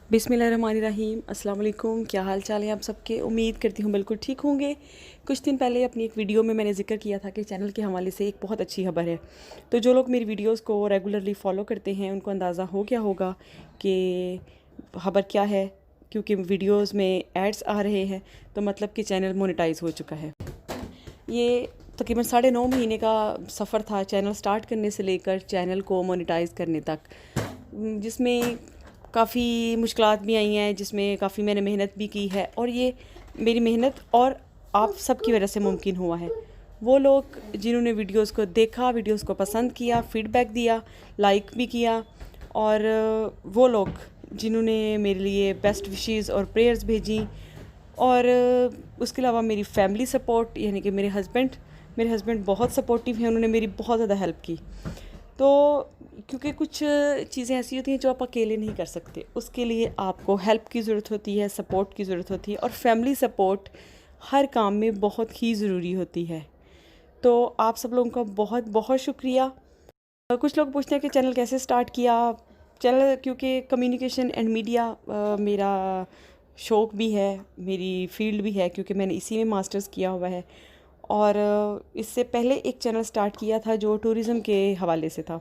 बिस्मिल्लाहिर्रहमानिर्रहीम। अस्सलाम वालेकुम। क्या हाल चाल है आप सबके? उम्मीद करती हूँ बिल्कुल ठीक होंगे। कुछ दिन पहले अपनी एक वीडियो में मैंने जिक्र किया था कि चैनल के हवाले से एक बहुत अच्छी खबर है। तो जो लोग मेरी वीडियोस को रेगुलरली फ़ॉलो करते हैं उनको अंदाज़ा हो गया होगा कि खबर क्या है, क्योंकि वीडियोज़ में एड्स आ रहे हैं तो मतलब कि चैनल मोनेटाइज हो चुका है। ये तकरीबन 9.5 महीने का सफ़र था चैनल स्टार्ट करने से लेकर चैनल को मोनेटाइज करने तक, जिसमें काफ़ी मुश्किलात भी आई हैं, जिसमें काफ़ी मैंने मेहनत भी की है और ये मेरी मेहनत और आप सब की वजह से मुमकिन हुआ है। वो लोग जिन्होंने वीडियोस को देखा, वीडियोस को पसंद किया, फीडबैक दिया, लाइक भी किया, और वो लोग जिन्होंने मेरे लिए बेस्ट विशेस और प्रेयर्स भेजी, और उसके अलावा मेरी फैमिली सपोर्ट, यानी कि मेरे हस्बैंड बहुत सपोर्टिव हैं, उन्होंने मेरी बहुत ज़्यादा हेल्प की। तो क्योंकि कुछ चीज़ें ऐसी होती हैं जो आप अकेले नहीं कर सकते, उसके लिए आपको हेल्प की ज़रूरत होती है, सपोर्ट की ज़रूरत होती है, और फैमिली सपोर्ट हर काम में बहुत ही ज़रूरी होती है। तो आप सब लोगों का बहुत बहुत शुक्रिया। कुछ लोग पूछते हैं कि चैनल कैसे स्टार्ट किया। चैनल क्योंकि कम्युनिकेशन एंड मीडिया मेरा शौक़ भी है, मेरी फील्ड भी है, क्योंकि मैंने इसी में मास्टर्स किया हुआ है। और इससे पहले एक चैनल स्टार्ट किया था जो टूरिज़म के हवाले से था,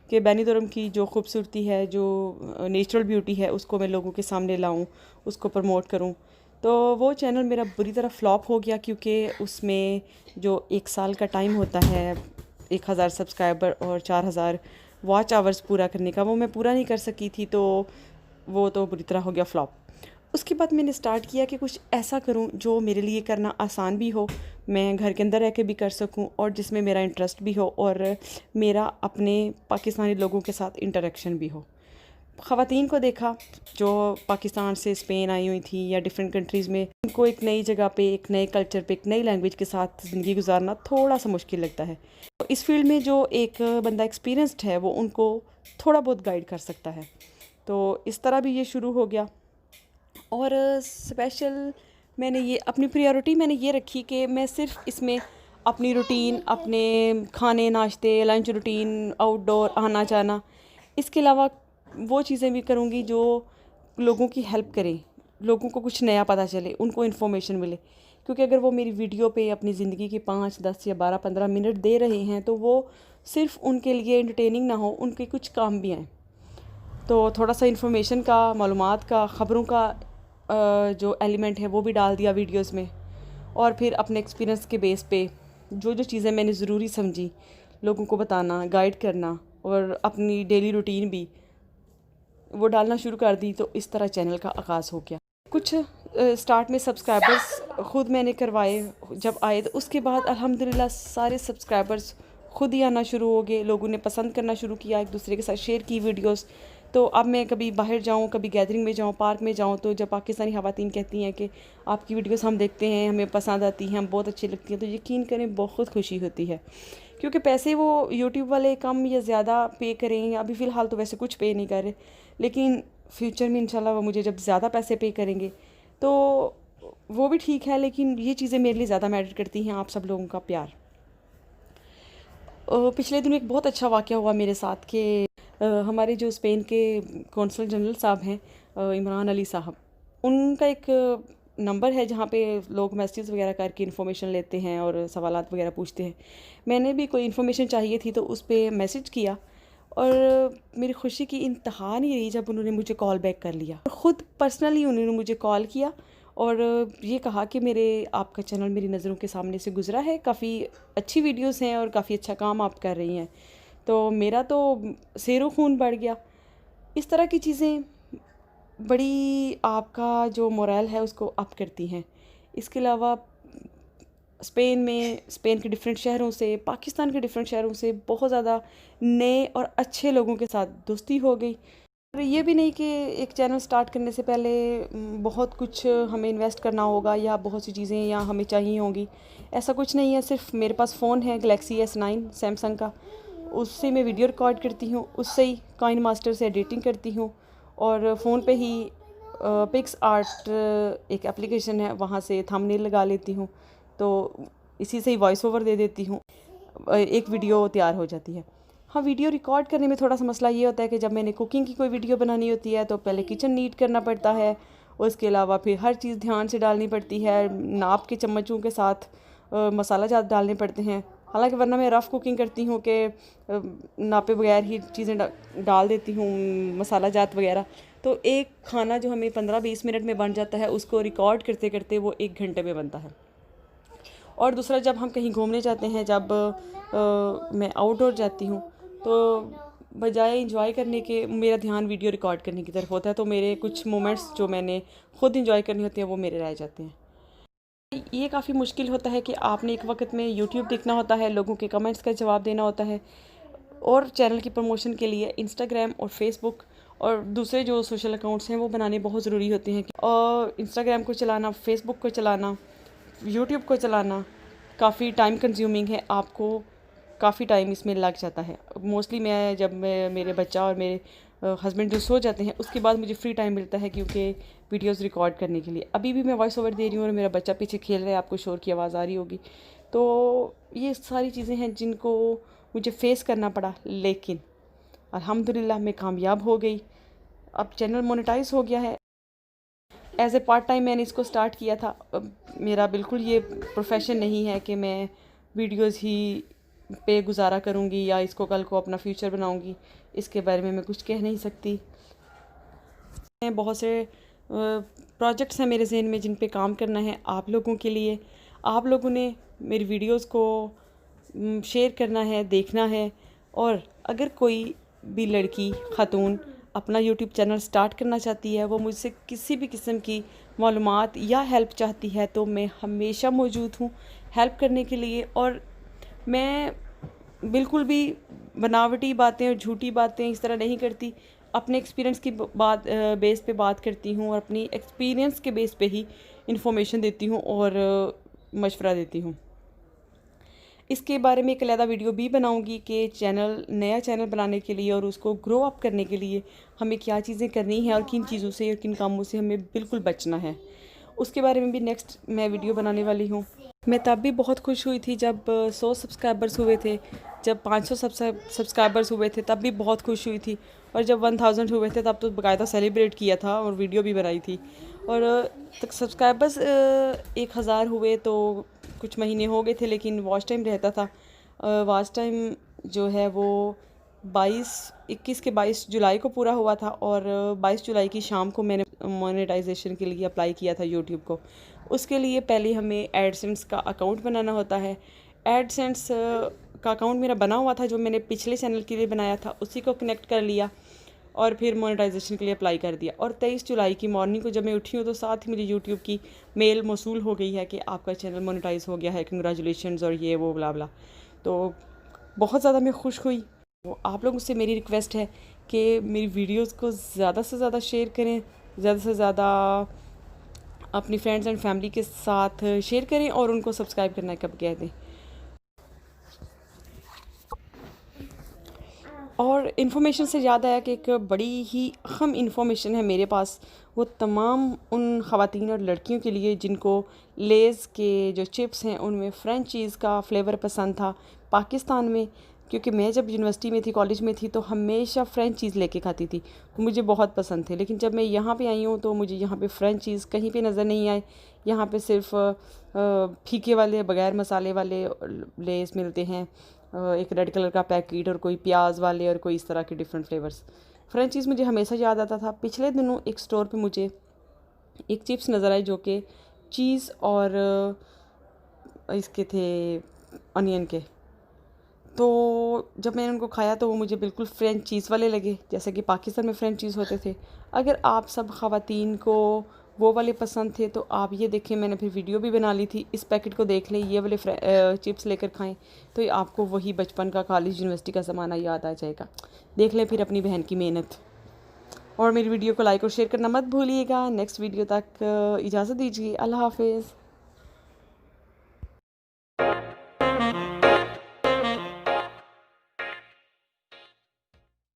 कि बेनीदुरम की जो खूबसूरती है, जो नेचुरल ब्यूटी है, उसको मैं लोगों के सामने लाऊं, उसको प्रमोट करूं। तो वो चैनल मेरा बुरी तरह फ्लॉप हो गया, क्योंकि उसमें जो 1 साल का टाइम होता है 1000 सब्सक्राइबर और 4000 वॉच आवर्स पूरा करने का, वो मैं पूरा नहीं कर सकी थी, तो वो तो बुरी तरह हो गया फ्लॉप। उसके बाद मैंने स्टार्ट किया कि कुछ ऐसा करूं जो मेरे लिए करना आसान भी हो, मैं घर के अंदर रह के भी कर सकूं, और जिसमें मेरा इंटरेस्ट भी हो और मेरा अपने पाकिस्तानी लोगों के साथ इंटरेक्शन भी हो। ख़वातीन को देखा जो पाकिस्तान से स्पेन आई हुई थी या डिफरेंट कंट्रीज़ में, उनको एक नई जगह पे, एक नए कल्चर पे, एक नई लैंग्वेज के साथ ज़िंदगी गुजारना थोड़ा सा मुश्किल लगता है। तो इस फील्ड में जो एक बंदा एक्सपीरियंस्ड है वो उनको थोड़ा बहुत गाइड कर सकता है। तो इस तरह भी ये शुरू हो गया। और स्पेशल मैंने ये अपनी प्रायोरिटी मैंने ये रखी कि मैं सिर्फ इसमें अपनी रूटीन, अपने खाने नाश्ते, लंच रूटीन, आउटडोर आना जाना, इसके अलावा वो चीज़ें भी करूँगी जो लोगों की हेल्प करें, लोगों को कुछ नया पता चले, उनको इन्फॉर्मेशन मिले। क्योंकि अगर वो मेरी वीडियो पे अपनी ज़िंदगी के 5, 10 या 12, 15 मिनट दे रहे हैं, तो वो सिर्फ उनके लिए एंटरटेनिंग ना हो, उनके कुछ काम भी आएँ। तो थोड़ा सा इन्फॉर्मेशन का, मालूमात का, ख़बरों का जो एलिमेंट है वो भी डाल दिया वीडियोस में। और फिर अपने एक्सपीरियंस के बेस पे जो जो चीज़ें मैंने ज़रूरी समझी, लोगों को बताना, गाइड करना, और अपनी डेली रूटीन भी वो डालना शुरू कर दी। तो इस तरह चैनल का आगाज़ हो गया। कुछ स्टार्ट में सब्सक्राइबर्स ख़ुद मैंने करवाए, जब आए तो उसके बाद अल्हम्दुलिल्लाह सारे सब्सक्राइबर्स ख़ुद ही आना शुरू हो गए। लोगों ने पसंद करना शुरू किया, एक दूसरे के साथ शेयर की वीडियोस। तो अब मैं कभी बाहर जाऊँ, कभी गैदरिंग में जाऊँ, पार्क में जाऊँ, तो जब पाकिस्तानी ख़वातीन कहती हैं कि आपकी वीडियोस हम देखते हैं, हमें पसंद आती हैं, हम बहुत अच्छी लगती हैं, तो यकीन करें बहुत खुशी होती है। क्योंकि पैसे वो यूट्यूब वाले कम या ज़्यादा पे करें, अभी फ़िलहाल तो वैसे कुछ पे नहीं कर रहे, लेकिन फ्यूचर में इंशाल्लाह वो मुझे जब ज़्यादा पैसे पे करेंगे तो वो भी ठीक है। लेकिन ये चीज़ें मेरे लिए ज़्यादा मैटर करती हैं, आप सब लोगों का प्यार। पिछले दिनों एक बहुत अच्छा वाक़या हुआ मेरे साथ कि हमारे जो स्पेन के कौंसल जनरल साहब हैं, इमरान अली साहब, उनका एक नंबर है जहाँ पे लोग मैसेज वगैरह करके इन्फॉर्मेशन लेते हैं और सवालात वगैरह पूछते हैं। मैंने भी कोई इन्फॉर्मेशन चाहिए थी तो उस पे मैसेज किया, और मेरी खुशी की इंतहा नहीं रही जब उन्होंने मुझे कॉल बैक कर लिया। ख़ुद पर्सनली उन्होंने मुझे कॉल किया और ये कहा कि आपका चैनल मेरी नज़रों के सामने से गुज़रा है, काफ़ी अच्छी वीडियोस हैं और काफ़ी अच्छा काम आप कर रही हैं। तो मेरा तो सैरो खून बढ़ गया। इस तरह की चीज़ें बड़ी आपका जो मोरल है उसको अप करती हैं। इसके अलावा स्पेन के डिफरेंट शहरों से, पाकिस्तान के डिफरेंट शहरों से बहुत ज़्यादा नए और अच्छे लोगों के साथ दोस्ती हो गई। और ये भी नहीं कि एक चैनल स्टार्ट करने से पहले बहुत कुछ हमें इन्वेस्ट करना होगा या बहुत सी चीज़ें या हमें चाहिए होंगी, ऐसा कुछ नहीं है। सिर्फ मेरे पास फ़ोन है गैलेक्सी S9 सैमसंग का, उससे मैं वीडियो रिकॉर्ड करती हूँ, उससे ही काइन मास्टर से एडिटिंग करती हूँ, और फ़ोन पे ही पिक्स आर्ट एक एप्लीकेशन है, वहाँ से थंबनेल लगा लेती हूँ, तो इसी से ही वॉइस ओवर दे देती हूँ, एक वीडियो तैयार हो जाती है। हाँ, वीडियो रिकॉर्ड करने में थोड़ा सा मसला ये होता है कि जब मैंने कुकिंग की कोई वीडियो बनानी होती है तो पहले किचन नीट करना पड़ता है, उसके अलावा फिर हर चीज़ ध्यान से डालनी पड़ती है, नाप के चम्मचों के साथ मसाला जात डालने पड़ते हैं। हालांकि वरना मैं रफ़ कुकिंग करती हूँ कि नापे बगैर ही चीज़ें डाल देती हूँ, मसाला जात वगैरह। तो एक खाना जो हमें 15-20 मिनट में बन जाता है, उसको रिकॉर्ड करते करते वो 1 घंटे में बनता है। और दूसरा, जब हम कहीं घूमने जाते हैं, जब मैं आउटडोर जाती हूँ, तो बजाय इंजॉय करने के मेरा ध्यान वीडियो रिकॉर्ड करने की तरफ होता है, तो मेरे कुछ मोमेंट्स जो मैंने ख़ुद इंजॉय करने होते हैं वो मेरे रह जाते हैं। ये काफ़ी मुश्किल होता है कि आपने एक वक्त में यूट्यूब देखना होता है, लोगों के कमेंट्स का जवाब देना होता है, और चैनल की प्रमोशन के लिए इंस्टाग्राम और फेसबुक और दूसरे जो सोशल अकाउंट्स हैं वो बनाने बहुत ज़रूरी होते हैं। और इंस्टाग्राम को चलाना, फेसबुक को चलाना, यूट्यूब को चलाना काफ़ी टाइम कंज्यूमिंग है, आपको काफ़ी टाइम इसमें लग जाता है। मोस्टली जब मेरे बच्चा और मेरे हस्बैंड जो सो जाते हैं, उसके बाद मुझे फ्री टाइम मिलता है क्योंकि वीडियोस रिकॉर्ड करने के लिए। अभी भी मैं वॉइस ओवर दे रही हूँ और मेरा बच्चा पीछे खेल रहा है, आपको शोर की आवाज़ आ रही होगी। तो ये सारी चीज़ें हैं जिनको मुझे फ़ेस करना पड़ा, लेकिन अल्हम्दुलिल्लाह मैं कामयाब हो गई। अब चैनल मोनेटाइज हो गया है। एज़ ए पार्ट टाइम मैंने इसको स्टार्ट किया था। मेरा बिल्कुल ये प्रोफेशन नहीं है कि मैं वीडियोस ही पे गुजारा करूँगी या इसको कल को अपना फ्यूचर बनाऊँगी। इसके बारे में मैं कुछ कह नहीं सकती। बहुत से प्रोजेक्ट्स हैं मेरे ज़हन में जिन पे काम करना है आप लोगों के लिए। आप लोगों ने मेरी वीडियोस को शेयर करना है, देखना है, और अगर कोई भी लड़की खातून अपना यूट्यूब चैनल स्टार्ट करना चाहती है, वो मुझसे किसी भी किस्म की मालूमात या हेल्प चाहती है, तो मैं हमेशा मौजूद हूँ हेल्प करने के लिए। और मैं बिल्कुल भी बनावटी बातें और झूठी बातें इस तरह नहीं करती। अपने एक्सपीरियंस की बेस पे बात करती हूँ और अपनी एक्सपीरियंस के बेस पे ही इंफॉर्मेशन देती हूँ और मशवरा देती हूँ। इसके बारे में एक अलग वीडियो भी बनाऊंगी कि नया चैनल बनाने के लिए और उसको ग्रो अप करने के लिए हमें क्या चीज़ें करनी हैं और किन चीज़ों से और किन कामों से हमें बिल्कुल बचना है। उसके बारे में भी नेक्स्ट मैं वीडियो बनाने वाली हूँ। मैं तब भी बहुत खुश हुई थी जब 100 सब्सक्राइबर्स हुए थे, जब 500 सब्सक्राइबर्स हुए थे तब भी बहुत खुश हुई थी, और जब 1000 हुए थे तब तो बाकायदा सेलिब्रेट किया था और वीडियो भी बनाई थी। और सब्सक्राइबर्स 1000 हुए तो कुछ महीने हो गए थे, लेकिन वॉच टाइम रहता था। वॉच टाइम जो है वो 21 के 22 जुलाई को पूरा हुआ था, और 22 जुलाई की शाम को मैंने मोनेटाइजेशन के लिए अप्लाई किया था यूट्यूब को। उसके लिए पहले हमें एडसेंस का अकाउंट बनाना होता है। एडसेंस का अकाउंट मेरा बना हुआ था जो मैंने पिछले चैनल के लिए बनाया था, उसी को कनेक्ट कर लिया और फिर मोनेटाइजेशन के लिए अप्लाई कर दिया। और 23 जुलाई की मॉर्निंग को जब मैं उठी हूँ तो साथ ही मुझे यूट्यूब की मेल मौसूल हो गई है कि आपका चैनल मोनेटाइज हो गया है, कंग्रेचुलेशंस और ये वो ब्ला ब्ला। तो बहुत ज़्यादा मैं खुश हुई। तो आप लोगों से मेरी रिक्वेस्ट है कि मेरी वीडियोज़ को ज़्यादा से ज़्यादा शेयर करें, ज़्यादा से ज़्यादा अपनी फ्रेंड्स एंड फैमिली के साथ शेयर करें और उनको सब्सक्राइब करना कब कह दें। और इन्फॉर्मेशन से याद आया कि एक बड़ी ही अहम इन्फॉर्मेशन है मेरे पास, वो तमाम उन ख़वातीन और लड़कियों के लिए जिनको लेज़ के जो चिप्स हैं उनमें फ्रेंच चीज़ का फ्लेवर पसंद था। पाकिस्तान में, क्योंकि मैं जब यूनिवर्सिटी में थी, कॉलेज में थी, तो हमेशा फ्रेंच चीज़ लेके खाती थी, तो मुझे बहुत पसंद थे। लेकिन जब मैं यहाँ पे आई हूँ तो मुझे यहाँ पे फ्रेंच चीज़ कहीं पे नज़र नहीं आए। यहाँ पे सिर्फ फीके वाले बग़ैर मसाले वाले लेज़ मिलते हैं, एक रेड कलर का पैकेट, और कोई प्याज वाले और कोई इस तरह के डिफरेंट फ्लेवर्स। फ्रेंच चीज़ मुझे हमेशा याद आता था। पिछले दिनों एक स्टोर पे मुझे एक चिप्स नज़र आए जो कि चीज़ और इसके थे अनियन के। तो जब मैंने उनको खाया तो वो मुझे बिल्कुल फ्रेंच चीज़ वाले लगे, जैसे कि पाकिस्तान में फ्रेंच चीज़ होते थे। अगर आप सब ख़वातीन को वो वाले पसंद थे तो आप ये देखें, मैंने फिर वीडियो भी बना ली थी। इस पैकेट को देख लें, ये वाले चिप्स लेकर खाएं तो ये आपको वही बचपन का, कॉलेज यूनिवर्सिटी का ज़माना याद आ जाएगा। देख लें फिर अपनी बहन की मेहनत। और मेरी वीडियो को लाइक और शेयर करना मत भूलिएगा। नेक्स्ट वीडियो तक इजाज़त दीजिए। अल्लाह हाफिज़।